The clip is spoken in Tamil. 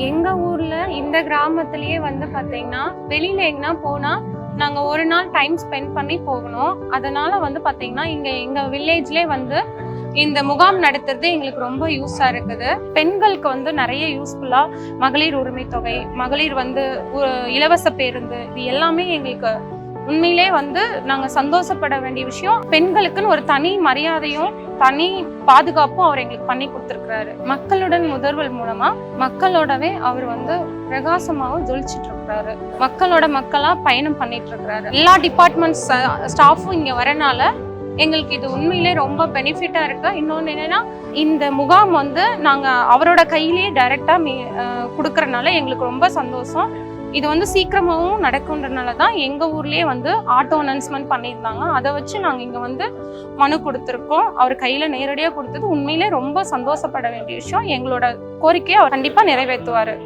எங்க ஊர்ல இந்த கிராமத்திலேயே வந்து பாத்தீங்கன்னா வெளியில எங்கன்னா போனா நாங்க ஒரு நாள் டைம் ஸ்பெண்ட் பண்ணி போகணும். அதனால வந்து பாத்தீங்கன்னா எங்க வில்லேஜ்லயே வந்து இந்த முகாம் நடத்துறது எங்களுக்கு ரொம்ப யூஸா இருக்குது. பெண்களுக்கு வந்து நிறைய யூஸ்ஃபுல்லா மகளிர் உரிமை தொகை, மகளிர் வந்து இலவச பேருந்து, இது எல்லாமே எங்களுக்கு உண்மையிலே வந்து நாங்க சந்தோஷப்பட வேண்டிய விஷயம். பெண்களுக்குன்னு ஒரு தனி மரியாதையும் தனி பாதுகாப்பும் அவர் எங்களுக்கு பண்ணி கொடுத்துருக்கிறாரு. மக்களுடன் முதல்வர் மூலமா மக்களோடவே அவர் வந்து பிரகாசமாவும் ஜொலிச்சிட்டு இருக்கிறாரு. மக்களோட மக்களா பயணம் பண்ணிட்டு இருக்கிறாரு. எல்லா டிபார்ட்மெண்ட்ஸ் ஸ்டாஃபும் இங்க வரனால எங்களுக்கு இது உண்மையிலே ரொம்ப பெனிஃபிட்டா இருக்கு. இன்னொன்று என்னன்னா, இந்த முகாம் வந்து நாங்க அவரோட கையிலேயே டைரக்டா கொடுக்கறதுனால எங்களுக்கு ரொம்ப சந்தோஷம். இது வந்து சீக்கிரமாகவும் நடக்கும்ன்றனால தான் எங்க ஊர்லயே வந்து ஆட்டோ அனௌன்ஸ்மெண்ட் பண்ணியிருந்தாங்க. அதை வச்சு நாங்க இங்க வந்து மனு கொடுத்துருக்கோம். அவர் கையில நேரடியா கொடுத்தது உண்மையிலே ரொம்ப சந்தோஷப்பட வேண்டிய விஷயம். எங்களோட கோரிக்கையை அவர் கண்டிப்பா நிறைவேற்றுவாரு.